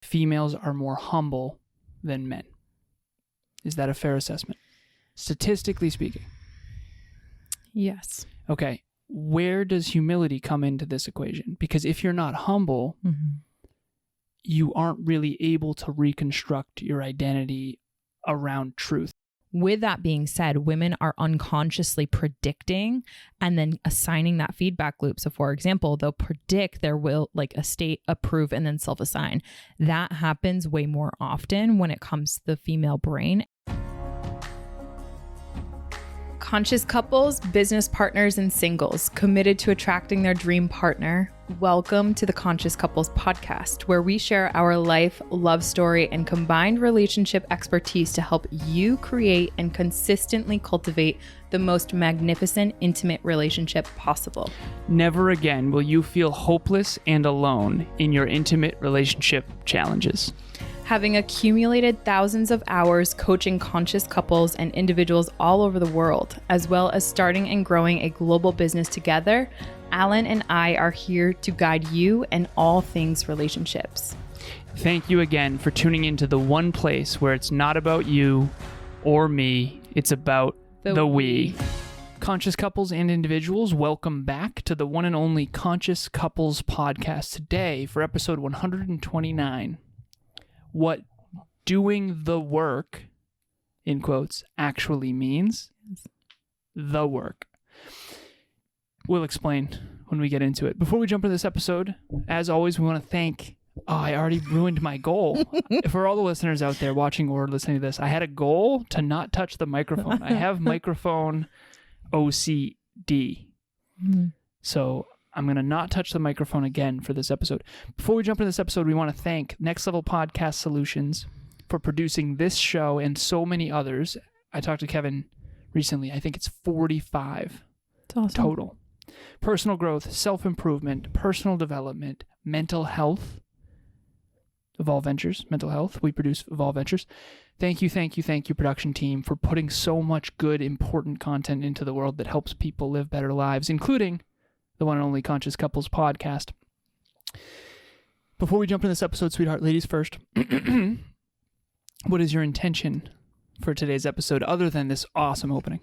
females are more humble than men. Is that a fair assessment? Statistically speaking. Yes. Okay. Where does humility come into this equation? Because if you're not humble, you aren't really able to reconstruct your identity around truth. With that being said, women are unconsciously predicting and then assigning that feedback loop. So for example, they'll predict their will, like a state, approve, and then self-assign. That happens way more often when it comes to the female brain. Conscious couples, business partners, and singles committed to attracting their dream partner. Welcome to the Conscious Couples podcast, where we share our life, love story, and combined relationship expertise to help you create and consistently cultivate the most magnificent, intimate relationship possible. Never again will you feel hopeless and alone in your intimate relationship challenges. Having accumulated thousands of hours coaching conscious couples and individuals all over the world, as well as starting and growing a global business together, Alan and I are here to guide you in all things relationships. Thank you again for tuning into the one place where it's not about you or me, it's about the we. Conscious couples and individuals, welcome back to the one and only Conscious Couples podcast today for episode 129. What doing the work, in quotes, actually means. The work. We'll explain when we get into it. Before we jump into this episode, as always, we want to thank... Oh, I already ruined my goal. For all the listeners out there watching or listening to this, I had a goal to not touch the microphone. I have microphone OCD. So I'm going to not touch the microphone again for this episode. Before we jump into this episode, we want to thank Next Level Podcast Solutions for producing this show and so many others. I talked to Kevin recently. I think it's 45 awesome. Total. Personal growth, self-improvement, personal development, mental health. Evolve Ventures, mental health. We produce Evolve Ventures. Thank you, production team, for putting so much good, important content into the world that helps people live better lives, including the one and only Conscious Couples podcast. Before we jump into this episode, sweetheart, ladies first, what is your intention for today's episode other than this awesome opening?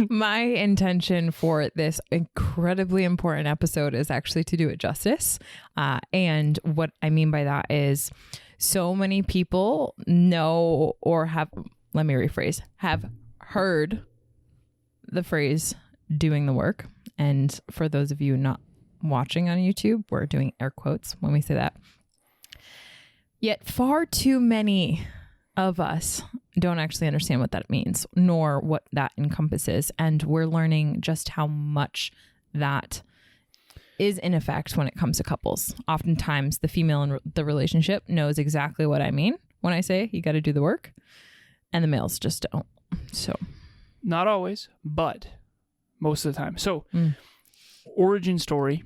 My intention for this incredibly important episode is actually to do it justice. And what I mean by that is so many people know or have, let me rephrase, have heard the phrase doing the work. And for those of you not watching on YouTube, we're doing air quotes when we say that. Yet far too many of us don't actually understand what that means, nor what that encompasses. And we're learning just how much that is in effect when it comes to couples. Oftentimes the female in the relationship knows exactly what I mean when I say you got to do the work, and the males just don't. So not always, but most of the time. So origin story.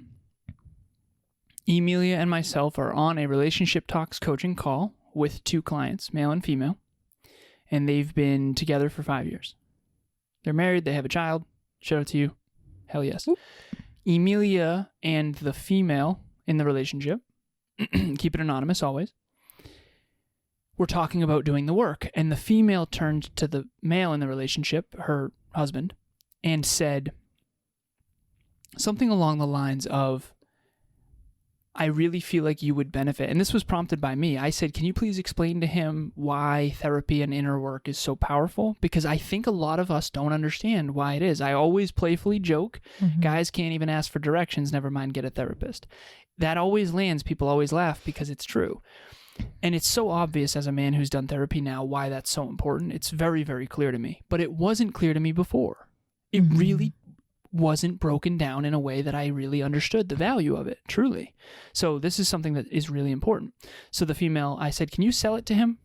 Emilia and myself are on a relationship talks coaching call with two clients, male and female, and they've been together for 5 years. They're married. They have a child. Shout out to you. Hell yes. Oop. Emilia and the female in the relationship, keep it anonymous always, we're talking about doing the work, and the female turned to the male in the relationship, her husband, and said something along the lines of, I really feel like you would benefit. And this was prompted by me. I said, can you please explain to him why therapy and inner work is so powerful? Because I think a lot of us don't understand why it is. I always playfully joke, guys can't even ask for directions, never mind get a therapist. That always lands. People always laugh because it's true. And it's so obvious as a man who's done therapy now why that's so important. It's very, very clear to me. But it wasn't clear to me before. It really wasn't broken down in a way that I really understood the value of it, truly. So this is something that is really important. So the female, I said, can you sell it to him?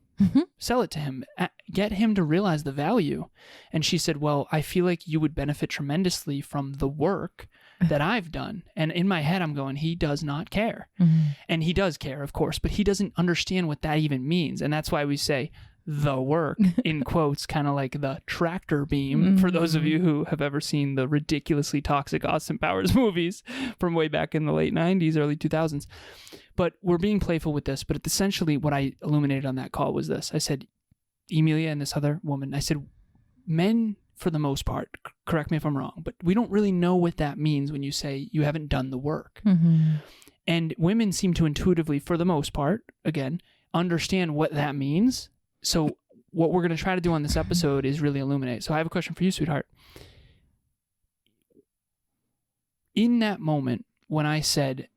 Sell it to him. Get him to realize the value. And she said, well, I feel like you would benefit tremendously from the work that I've done. And in my head, I'm going, he does not care. And he does care, of course, but he doesn't understand what that even means. And that's why we say the work, in quotes, kind of like the tractor beam, for those of you who have ever seen the ridiculously toxic Austin Powers movies from way back in the late 90s, early 2000s. But we're being playful with this. But essentially what I illuminated on that call was this. I said, Emilia and this other woman, I said, men, for the most part, correct me if I'm wrong, but we don't really know what that means when you say you haven't done the work. Mm-hmm. And women seem to intuitively, for the most part, again, understand what that means. So what we're going to try to do on this episode is really illuminate. So I have a question for you, sweetheart. In that moment, when I said,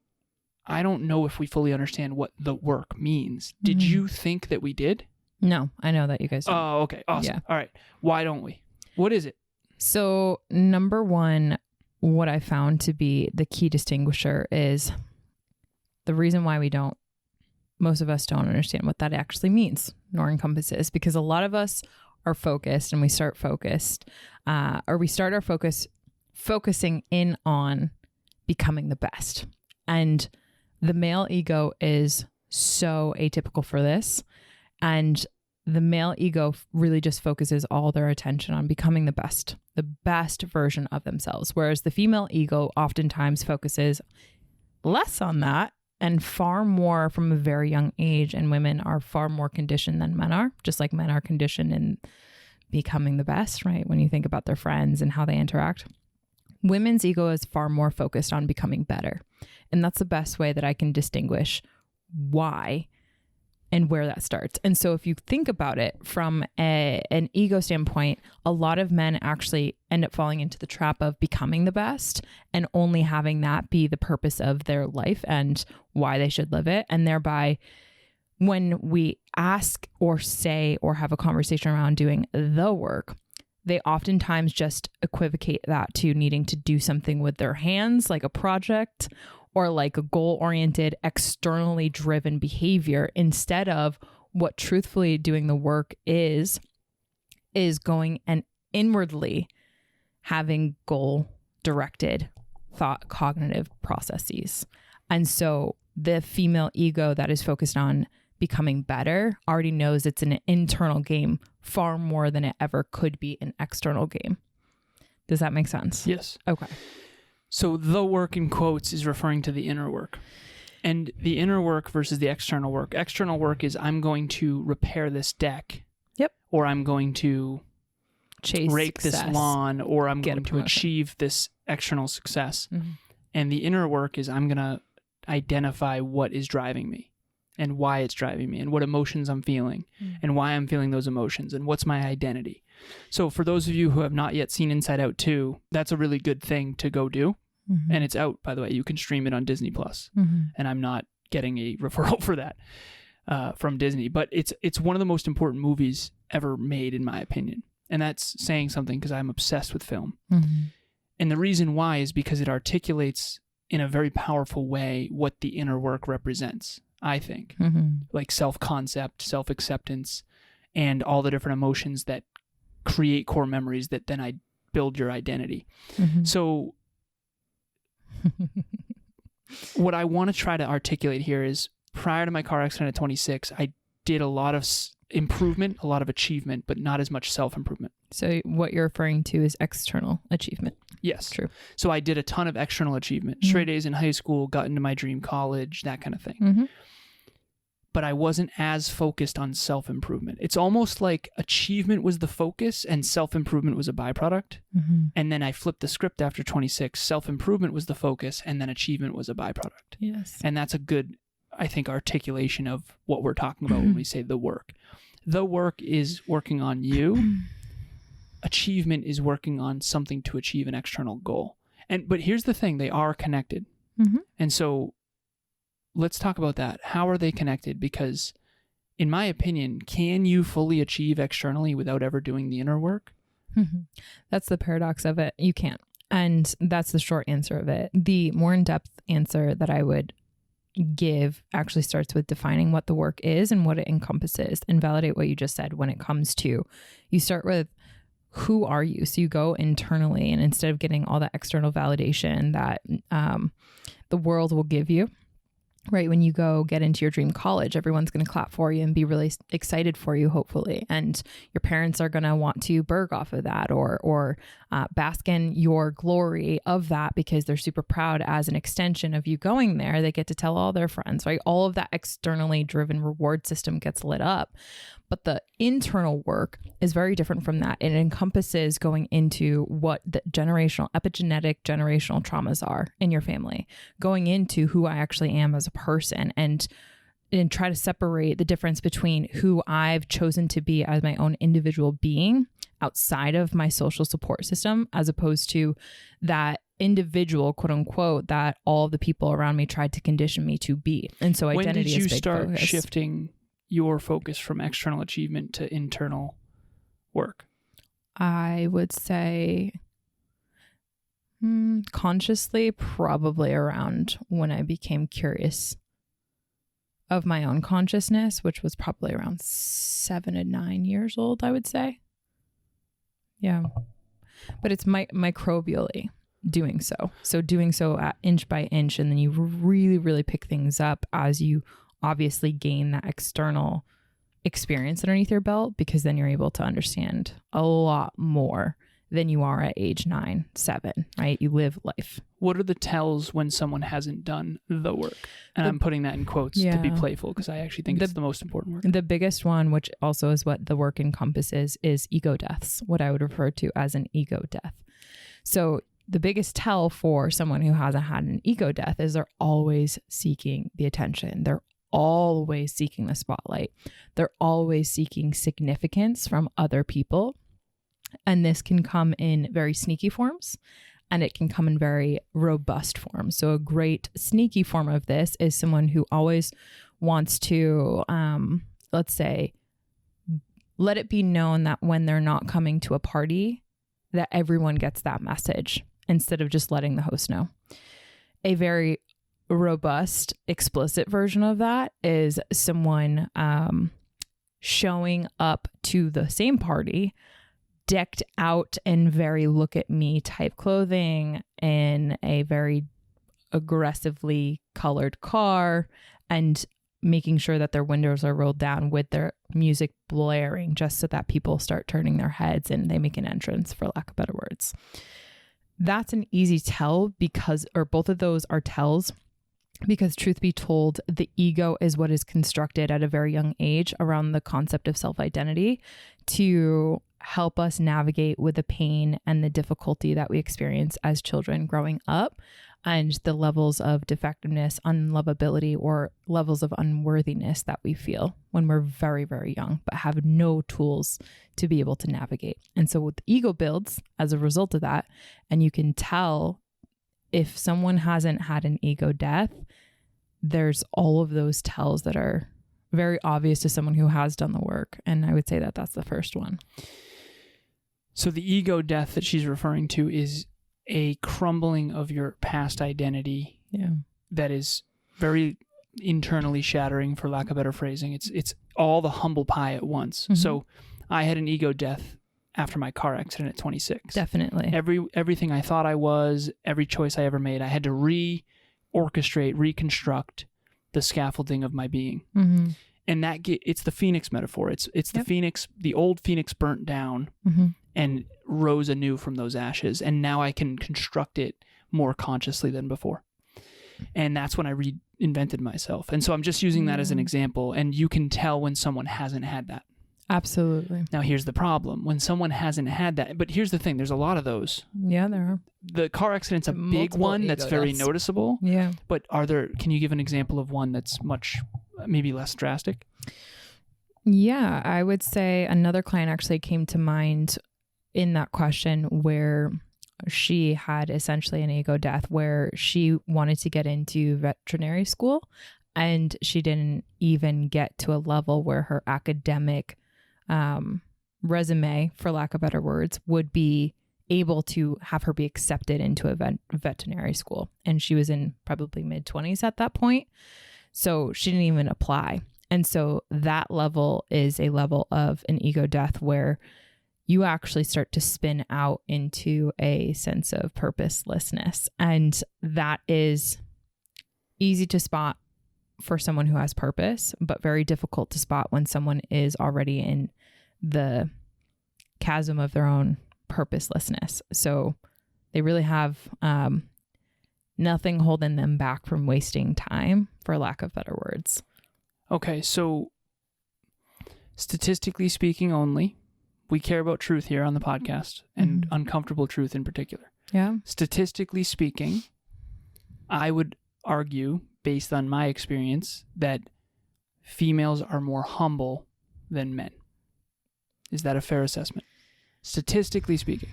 I don't know if we fully understand what the work means, did you think that we did? No, I know that you guys don't. Oh, okay. Awesome. Yeah. All right. Why don't we? What is it? So number one, what I found to be the key distinguisher is the reason why most of us don't understand what that actually means nor encompasses, because a lot of us are focused and we start focused, or we start our focusing in on becoming the best. And the male ego is so atypical for this. And the male ego really just focuses all their attention on becoming the best version of themselves. Whereas the female ego oftentimes focuses less on that and far more from a very young age. And women are far more conditioned than men are, just like men are conditioned in becoming the best, right? When you think about their friends and how they interact. Women's ego is far more focused on becoming better. And that's the best way that I can distinguish why and where that starts. And so if you think about it from an ego standpoint, a lot of men actually end up falling into the trap of becoming the best and only having that be the purpose of their life and why they should live it. And thereby, when we ask or say or have a conversation around doing the work, they oftentimes just equivocate that to needing to do something with their hands, like a project, or like a goal-oriented, externally driven behavior, instead of what truthfully doing the work is going and inwardly having goal-directed thought cognitive processes. And so the female ego that is focused on becoming better already knows it's an internal game far more than it ever could be an external game. Does that make sense? Yes. Okay. So the work in quotes is referring to the inner work. And the inner work versus the external work. External work is I'm going to repair this deck. Yep. Or I'm going to chase rake success, this lawn, or I'm get going a to promotion. achieve this external success. Mm-hmm. And the inner work is I'm going to identify what is driving me and why it's driving me and what emotions I'm feeling and why I'm feeling those emotions and what's my identity. So for those of you who have not yet seen Inside Out 2, that's a really good thing to go do. Mm-hmm. And it's out, by the way. You can stream it on Disney Plus. Mm-hmm. And I'm not getting a referral for that from Disney. But it's one of the most important movies ever made, in my opinion. And that's saying something because I'm obsessed with film. Mm-hmm. And the reason why is because it articulates in a very powerful way what the inner work represents, I think. Mm-hmm. Like self-concept, self-acceptance, and all the different emotions that create core memories that then I build your identity. Mm-hmm. So what I want to try to articulate here is prior to my car accident at 26, I did a lot of improvement, a lot of achievement, but not as much self-improvement. So what you're referring to is external achievement. Yes. True. So I did a ton of external achievement, straight A's in high school, got into my dream college, that kind of thing. Mm-hmm. But I wasn't as focused on self-improvement. It's almost like achievement was the focus and self-improvement was a byproduct. Mm-hmm. And then I flipped the script after 26. Self-improvement was the focus and then achievement was a byproduct. Yes. And that's a good, I think, articulation of what we're talking about when we say the work. The work is working on you. Achievement is working on something to achieve an external goal. But here's the thing, they are connected. Mm-hmm. And so let's talk about that. How are they connected? Because in my opinion, can you fully achieve externally without ever doing the inner work? Mm-hmm. That's the paradox of it. You can't. And that's the short answer of it. The more in-depth answer that I would give actually starts with defining what the work is and what it encompasses, and validate what you just said when it comes to, you start with who are you? So you go internally, and instead of getting all that external validation that the world will give you, right? When you go get into your dream college, everyone's going to clap for you and be really excited for you, hopefully. And your parents are going to want to burg off of that or bask in your glory of that because they're super proud as an extension of you going there. They get to tell all their friends, right? All of that externally driven reward system gets lit up. But the internal work is very different from that. It encompasses going into what the epigenetic generational traumas are in your family, going into who I actually am as a person and try to separate the difference between who I've chosen to be as my own individual being outside of my social support system, as opposed to that individual, quote unquote, that all of the people around me tried to condition me to be. And so identity is when big did you start focus. shifting your focus from external achievement to internal work? I would say consciously, probably around when I became curious of my own consciousness, which was probably around 7 to 9 years old, I would say. Yeah. But it's microbially doing so. So doing so at inch by inch, and then you really, really pick things up as you obviously gain that external experience underneath your belt, because then you're able to understand a lot more than you are at age 9, 7, right? You live life. What are the tells when someone hasn't done the work? And I'm putting that in quotes to be playful, because I actually think it's the most important work. The biggest one, which also is what the work encompasses, is ego deaths, what I would refer to as an ego death. So the biggest tell for someone who hasn't had an ego death is they're always seeking the attention. They're always seeking the spotlight. They're always seeking significance from other people. And this can come in very sneaky forms, and it can come in very robust forms. So a great sneaky form of this is someone who always wants to, let's say, let it be known that when they're not coming to a party, that everyone gets that message instead of just letting the host know. A very robust, explicit version of that is someone showing up to the same party decked out in very look at me type clothing, in a very aggressively colored car, and making sure that their windows are rolled down with their music blaring just so that people start turning their heads and they make an entrance, for lack of better words. That's an easy tell both of those are tells, because truth be told, the ego is what is constructed at a very young age around the concept of self-identity to help us navigate with the pain and the difficulty that we experience as children growing up, and the levels of defectiveness, unlovability, or levels of unworthiness that we feel when we're very, very young, but have no tools to be able to navigate. And so the ego builds as a result of that. And you can tell if someone hasn't had an ego death, there's all of those tells that are very obvious to someone who has done the work. And I would say that that's the first one. So the ego death that she's referring to is a crumbling of your past identity that is very internally shattering, for lack of better phrasing. It's all the humble pie at once. Mm-hmm. So I had an ego death after my car accident at 26. Definitely. Everything I thought I was, every choice I ever made, I had to reorchestrate, reconstruct the scaffolding of my being. Mm-hmm. And it's the phoenix metaphor. It's the phoenix, the old phoenix burnt down and rose anew from those ashes. And now I can construct it more consciously than before. And that's when I reinvented myself. And so I'm just using that as an example. And you can tell when someone hasn't had that. Absolutely. Now, here's the problem. When someone hasn't had that, but here's the thing, there's a lot of those. Yeah, there are. The car accident's a big one that's very noticeable. Yeah. But can you give an example of one that's much, maybe less drastic? Yeah, I would say another client actually came to mind in that question, where she had essentially an ego death, where she wanted to get into veterinary school, and she didn't even get to a level where her academic resume, for lack of better words, would be able to have her be accepted into a veterinary school. And she was in probably mid-20s at that point. So she didn't even apply. And so that level is a level of an ego death where you actually start to spin out into a sense of purposelessness. And that is easy to spot for someone who has purpose, but very difficult to spot when someone is already in the chasm of their own purposelessness. So they really have nothing holding them back from wasting time, for lack of better words. Okay, so statistically speaking only, we care about truth here on the podcast, and uncomfortable truth in particular. Yeah. Statistically speaking, I would argue, based on my experience, that females are more humble than men. Is that a fair assessment? Statistically speaking.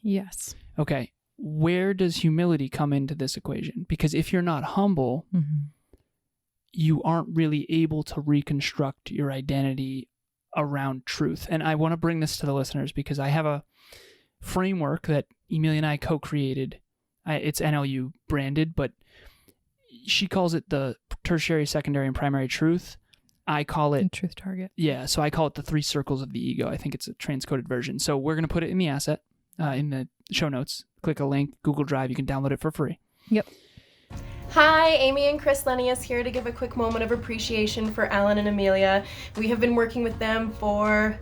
Yes. Okay. Where does humility come into this equation? Because if you're not humble, you aren't really able to reconstruct your identity around truth. And I want to bring this to the listeners because I have a framework that Emilia and I co-created. It's NLU branded, but she calls it the tertiary, secondary, and primary truth. I call it truth target. Yeah, so I call it the 3 circles of the ego. I think it's a transcoded version. So we're going to put it in the asset, in the show notes. Click a link, Google Drive. You can download it for free. Yep. Hi, Amy and Chris Lennius here to give a quick moment of appreciation for Alan and Emilia. We have been working with them for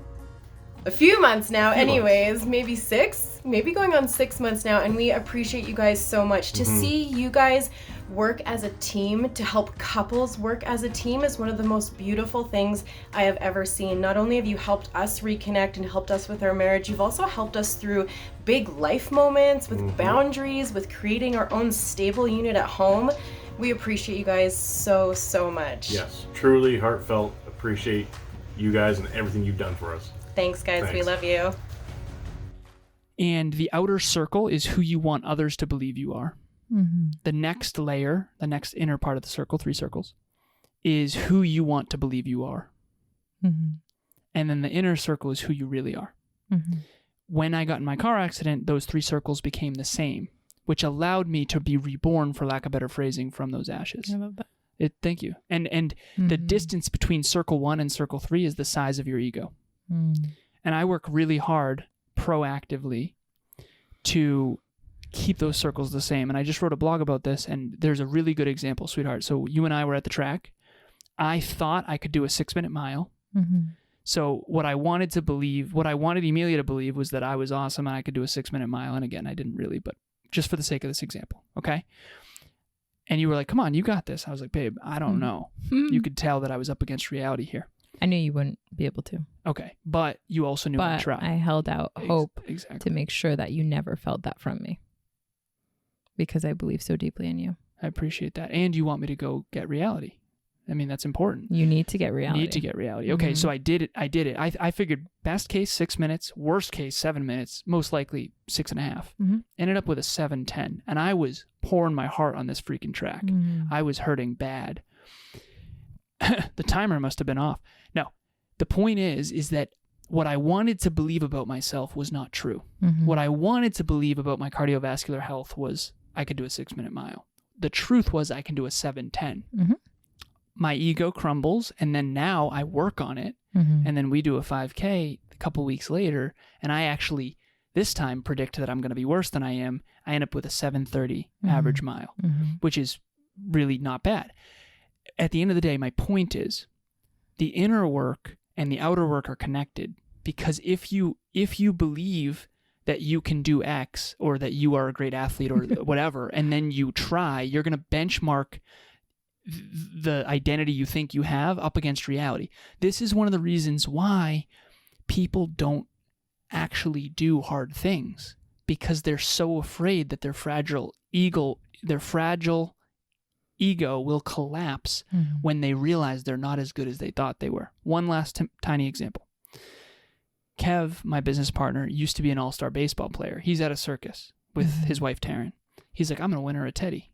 a few months now, maybe 6, maybe going on 6 months now, and we appreciate you guys so much. To see you guys work as a team, to help couples work as a team is one of the most beautiful things I have ever seen. Not only have you helped us reconnect and helped us with our marriage, you've also helped us through big life moments, with boundaries, with creating our own stable unit at home. We appreciate you guys so, so much. Yes, truly heartfelt appreciate you guys and everything you've done for us. Thanks, guys. Thanks. We love you. And the outer circle is who you want others to believe you are. The next layer, the next inner part of the circle, 3 circles, is who you want to believe you are. And then the inner circle is who you really are. When I got in my car accident, those 3 circles became the same, which allowed me to be reborn, for lack of better phrasing, from those ashes. I love that. Thank you. And the distance between circle 1 and circle 3 is the size of your ego. And I work really hard proactively to keep those circles the same. And I just wrote a blog about this, and there's a really good example, sweetheart. So you and I were at the track. I thought I could do a 6-minute mile. So what I wanted Emilia to believe was that I was awesome and I could do a 6-minute mile. And again, I didn't really, but just for the sake of this example, okay? And you were like, come on, you got this. I was like, babe, I don't know. You could tell that I was up against reality here. I knew you wouldn't be able to. Okay, but you also knew I'd try. I held out hope exactly. to make sure that you never felt that from me, because I believe so deeply in you. I appreciate that. And you want me to go get reality. I mean, that's important. You need to get reality. Okay, so I did it. I figured best case 6 minutes, worst case 7 minutes, most likely 6.5. Ended up with a 7:10. And I was pouring my heart on this freaking track. I was hurting bad. The timer must have been off. No, the point is that what I wanted to believe about myself was not true. What I wanted to believe about my cardiovascular health was I could do a 6-minute mile. The truth was I can do a 7:10. My ego crumbles, and then now I work on it, and then we do a 5K a couple weeks later, and I actually this time predict that I'm going to be worse than I am. I end up with a 7:30 average mile, which is really not bad. At the end of the day, my point is the inner work and the outer work are connected, because if you believe that you can do X, or that you are a great athlete, or whatever, and then you try, you're going to benchmark the identity you think you have up against reality. This is one of the reasons why people don't actually do hard things, because they're so afraid that their fragile ego will collapse when they realize they're not as good as they thought they were. One last tiny example. Kev, my business partner, used to be an all-star baseball player. He's at a circus with his wife, Taryn. He's like, I'm going to win her a teddy.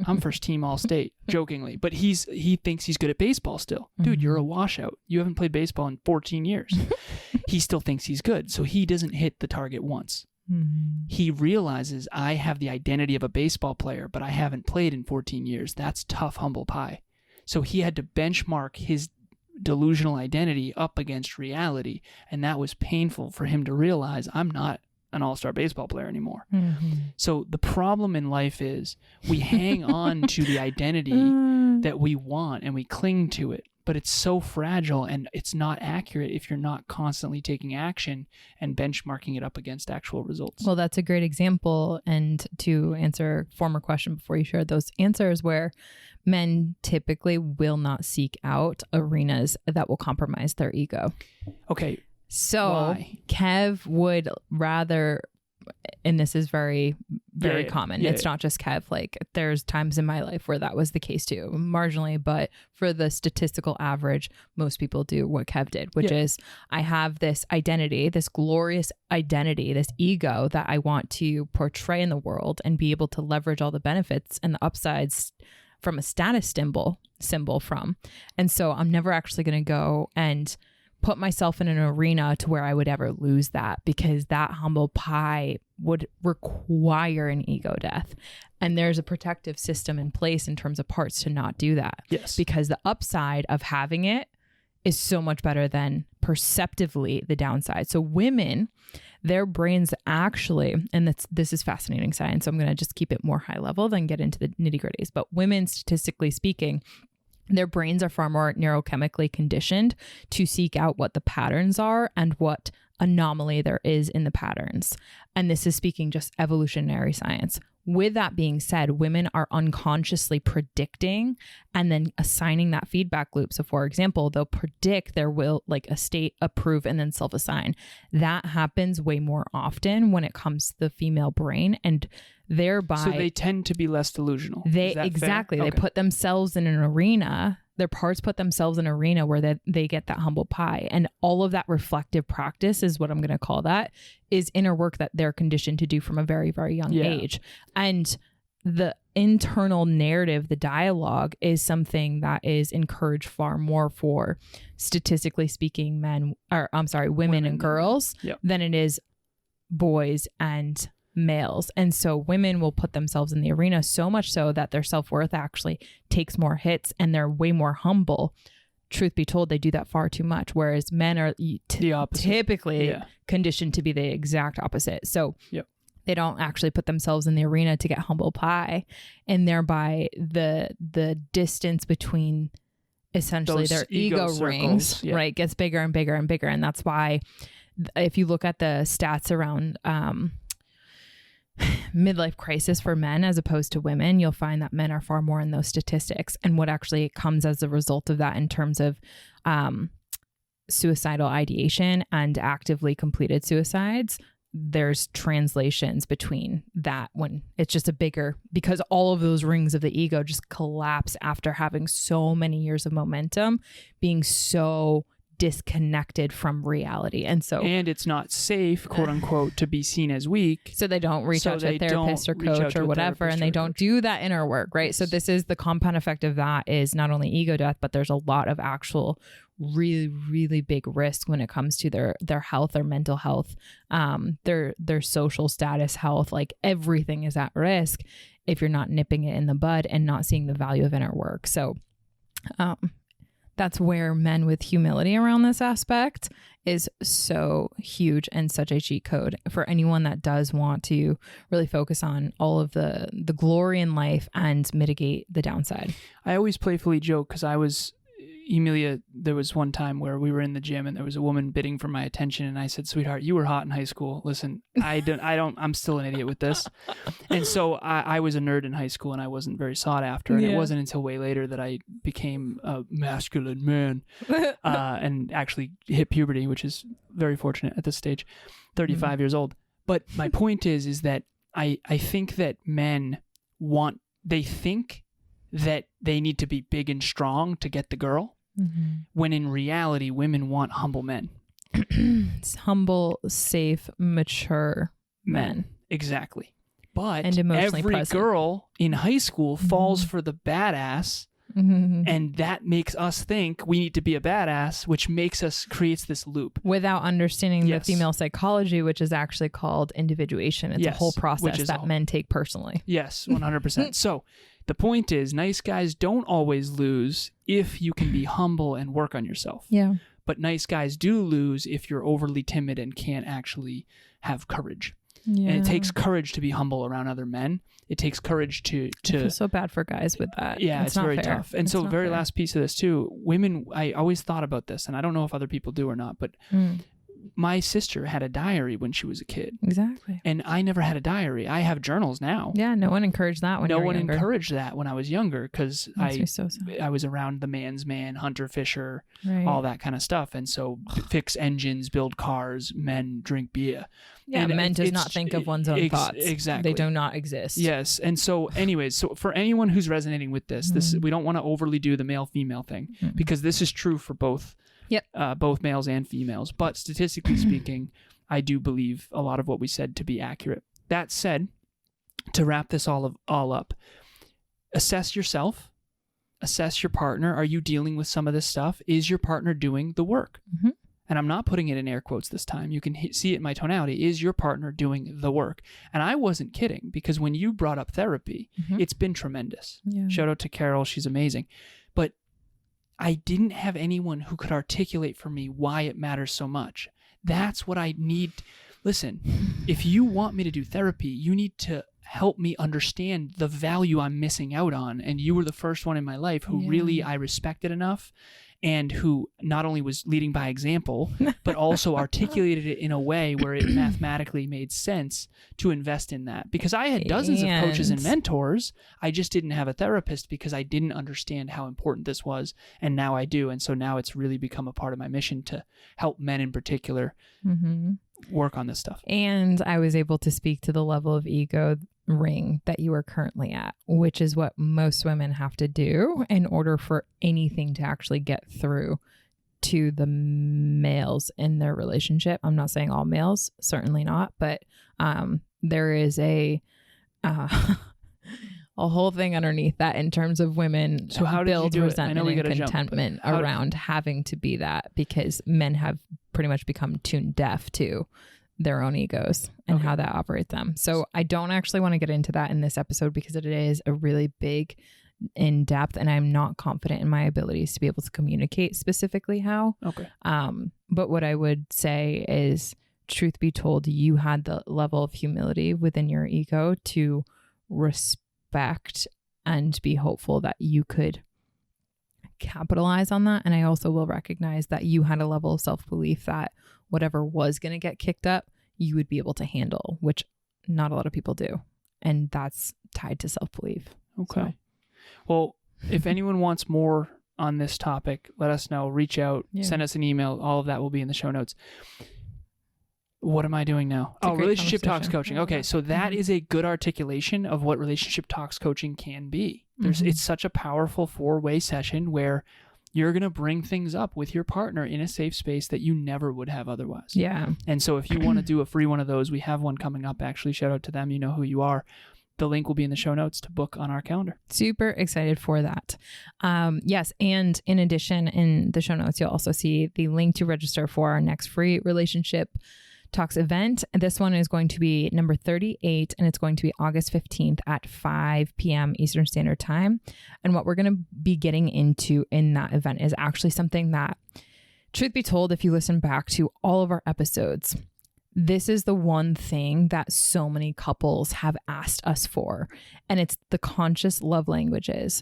I'm first team all-state, jokingly. But he thinks he's good at baseball still. Dude, you're a washout. You haven't played baseball in 14 years. He still thinks he's good, so he doesn't hit the target once. He realizes, I have the identity of a baseball player, but I haven't played in 14 years. That's tough, humble pie. So he had to benchmark his delusional identity up against reality, and that was painful for him to realize, I'm not an all-star baseball player anymore. Mm-hmm. So the problem in life is we hang on to the identity that we want and we cling to it, but it's so fragile and it's not accurate if you're not constantly taking action and benchmarking it up against actual results. Well, that's a great example. And to answer a former question before you shared those answers, where men typically will not seek out arenas that will compromise their ego. Okay. So Why? Kev would rather, and this is very, very Yeah, common. yeah, It's not just Kev. Like there's times in my life where that was the case too, marginally, but for the statistical average, most people do what Kev did, which is I have this identity, this glorious identity, this ego that I want to portray in the world and be able to leverage all the benefits and the upsides from a status symbol from. And so I'm never actually going to go and put myself in an arena to where I would ever lose that, because that humble pie would require an ego death. And there's a protective system in place in terms of parts to not do that. Yes. Because the upside of having it is so much better than perceptively the downside. So women, their brains actually, and this is fascinating science, so I'm going to just keep it more high level than get into the nitty gritties. But women, statistically speaking, their brains are far more neurochemically conditioned to seek out what the patterns are and what anomaly there is in the patterns. And this is speaking just evolutionary science. With that being said, women are unconsciously predicting and then assigning that feedback loop. So for example, they'll predict their will, like a state, approve, and then self-assign. That happens way more often when it comes to the female brain, and thereby So they tend to be less delusional. Is that exactly. fair? They Okay. put themselves in an arena. Their parts put themselves in an arena where they get that humble pie. And all of that reflective practice is what I'm going to call that, is inner work that they're conditioned to do from a very, very young age. And the internal narrative, the dialogue, is something that is encouraged far more for, statistically speaking, women and girls than it is boys and males. And so women will put themselves in the arena, so much so that their self-worth actually takes more hits and they're way more humble. Truth be told, they do that far too much, whereas men are The opposite. typically conditioned to be the exact opposite. So they don't actually put themselves in the arena to get humble pie, and thereby the distance between essentially Those their ego ego circles, rings, yeah. right, gets bigger and bigger and bigger. And that's why if you look at the stats around midlife crisis for men as opposed to women, you'll find that men are far more in those statistics. And what actually comes as a result of that in terms of suicidal ideation and actively completed suicides, there's translations between that when it's just a bigger, because all of those rings of the ego just collapse after having so many years of momentum, being so disconnected from reality. And it's not safe, quote unquote, to be seen as weak. So they don't reach out to a therapist or coach or whatever, and they don't do that inner work, right? Yes. So this is the compound effect of that, is not only ego death, but there's a lot of actual really, really big risk when it comes to their health, their mental health, their social status health. Like everything is at risk if you're not nipping it in the bud and not seeing the value of inner work. So that's where men with humility around this aspect is so huge and such a cheat code for anyone that does want to really focus on all of the glory in life and mitigate the downside. I always playfully joke because Emilia, there was one time where we were in the gym and there was a woman bidding for my attention, and I said, "Sweetheart, you were hot in high school. Listen, I'm still an idiot with this." And so I was a nerd in high school and I wasn't very sought after. And it wasn't until way later that I became a masculine man and actually hit puberty, which is very fortunate at this stage, 35 years old. But my point is that I think that men they think that they need to be big and strong to get the girl, when in reality, women want humble men. Humble, safe, mature men. Exactly. But and emotionally every present. girl in high school falls for the badass, and that makes us think we need to be a badass, which creates this loop. Without understanding the female psychology, which is actually called individuation. It's a whole process that men take personally. Yes, 100%. So the point is, nice guys don't always lose if you can be humble and work on yourself. Yeah. But nice guys do lose if you're overly timid and can't actually have courage. Yeah. And it takes courage to be humble around other men. It takes courage to I feel so bad for guys with that. yeah, it's not very fair. tough. And It's so not very fair. last piece of this too, women, I always thought about this, and I don't know if other people do or not, but my sister had a diary when she was a kid, Exactly. and I never had a diary. I have journals now. Yeah, no one encouraged that when No you were one younger. encouraged that when I was younger, because Makes me so sad. I was around the man's man, hunter, fisher, Right. all that kind of stuff. And so fix engines, build cars, men drink beer. Yeah, And men does it's- not think of one's own thoughts. Exactly. They do not exist. Yes. And so anyways, so for anyone who's resonating with this, we don't want to overly do the male-female thing, because this is true for both. Yep. Both males and females. But statistically speaking, I do believe a lot of what we said to be accurate. That said, to wrap this all up, assess yourself, assess your partner. Are you dealing with some of this stuff? Is your partner doing the work? Mm-hmm. And I'm not putting it in air quotes this time. You can see it in my tonality. Is your partner doing the work? And I wasn't kidding, because when you brought up therapy, it's been tremendous. Yeah. Shout out to Carol. She's amazing. But I didn't have anyone who could articulate for me why it matters so much. That's what I need. Listen, if you want me to do therapy, you need to help me understand the value I'm missing out on. And you were the first one in my life who really I respected enough, and who not only was leading by example, but also articulated it in a way where it mathematically made sense to invest in that. Because I had dozens of coaches and mentors. I just didn't have a therapist because I didn't understand how important this was. And now I do. And so now it's really become a part of my mission to help men in particular work on this stuff. And I was able to speak to the level of ego ring that you are currently at, which is what most women have to do in order for anything to actually get through to the males in their relationship. I'm not saying all males, certainly not, but there is a whole thing underneath that in terms of women. So how did you build do it? I resentment know we and gotta jump, but contentment around having to be that, because men have pretty much become tuned deaf to their own egos and how that operates them. So I don't actually want to get into that in this episode, because it is a really big in depth, and I'm not confident in my abilities to be able to communicate specifically how. Okay. But what I would say is, truth be told, you had the level of humility within your ego to respect and be hopeful that you could capitalize on that. And I also will recognize that you had a level of self-belief that whatever was going to get kicked up, you would be able to handle, which not a lot of people do. And that's tied to self-belief. Okay. So. Well, if anyone wants more on this topic, let us know. Reach out, send us an email. All of that will be in the show notes. What am I doing now? It's a great relationship talks conversation. coaching. Okay, so that is a good articulation of what relationship talks coaching can be. It's such a powerful 4-way session where you're going to bring things up with your partner in a safe space that you never would have otherwise. Yeah. And so if you want to do a free one of those, we have one coming up, actually. Shout out to them. You know who you are. The link will be in the show notes to book on our calendar. Super excited for that. Yes. And in addition, in the show notes, you'll also see the link to register for our next free relationship talks event. And this one is going to be number 38, and it's going to be August 15th at 5 p.m. Eastern Standard Time. And what we're going to be getting into in that event is actually something that, truth be told, if you listen back to all of our episodes, this is the one thing that so many couples have asked us for, and it's the conscious love languages.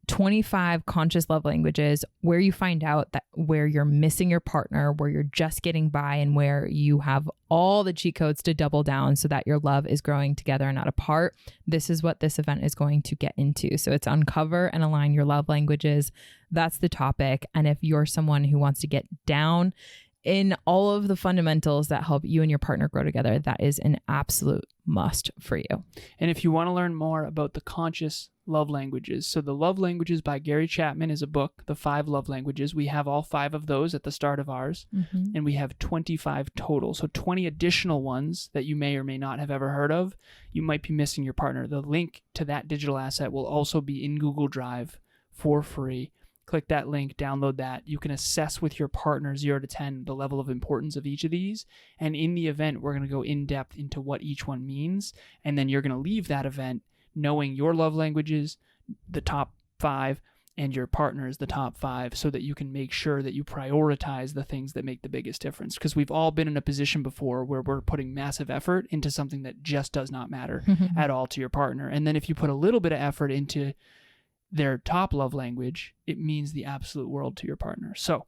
25 conscious love languages, where you find out that where you're missing your partner, where you're just getting by, and where you have all the cheat codes to double down so that your love is growing together and not apart. This is what this event is going to get into. So it's uncover and align your love languages. That's the topic. And if you're someone who wants to get down in all of the fundamentals that help you and your partner grow together, that is an absolute must for you. And if you want to learn more about the conscious love languages, so The Love Languages by Gary Chapman is a book, the 5 love languages. We have all 5 of those at the start of ours, and we have 25 total. So 20 additional ones that you may or may not have ever heard of. You might be missing your partner. The link to that digital asset will also be in Google Drive for free. Click that link, download that. You can assess with your partner 0 to 10 the level of importance of each of these. And in the event, we're going to go in depth into what each one means. And then you're going to leave that event knowing your love languages, the top 5, and your partner is the top 5, so that you can make sure that you prioritize the things that make the biggest difference. Because we've all been in a position before where we're putting massive effort into something that just does not matter at all to your partner. And then if you put a little bit of effort into their top love language, it means the absolute world to your partner. So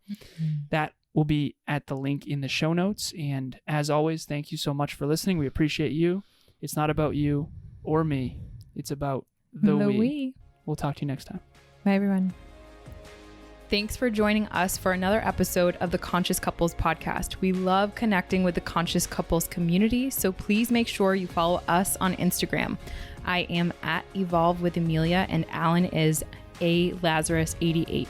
that will be at the link in the show notes. And as always, thank you so much for listening. We appreciate you. It's not about you or me. It's about the we. We'll talk to you next time. Bye, everyone. Thanks for joining us for another episode of the Conscious Couples podcast. We love connecting with the Conscious Couples community, so please make sure you follow us on Instagram. I am at Evolve with Emilia, and Alan is Lazaros88.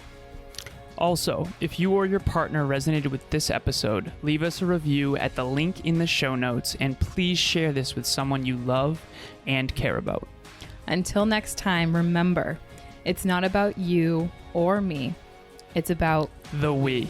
Also, if you or your partner resonated with this episode, leave us a review at the link in the show notes, and please share this with someone you love and care about. Until next time, remember, it's not about you or me. It's about the we.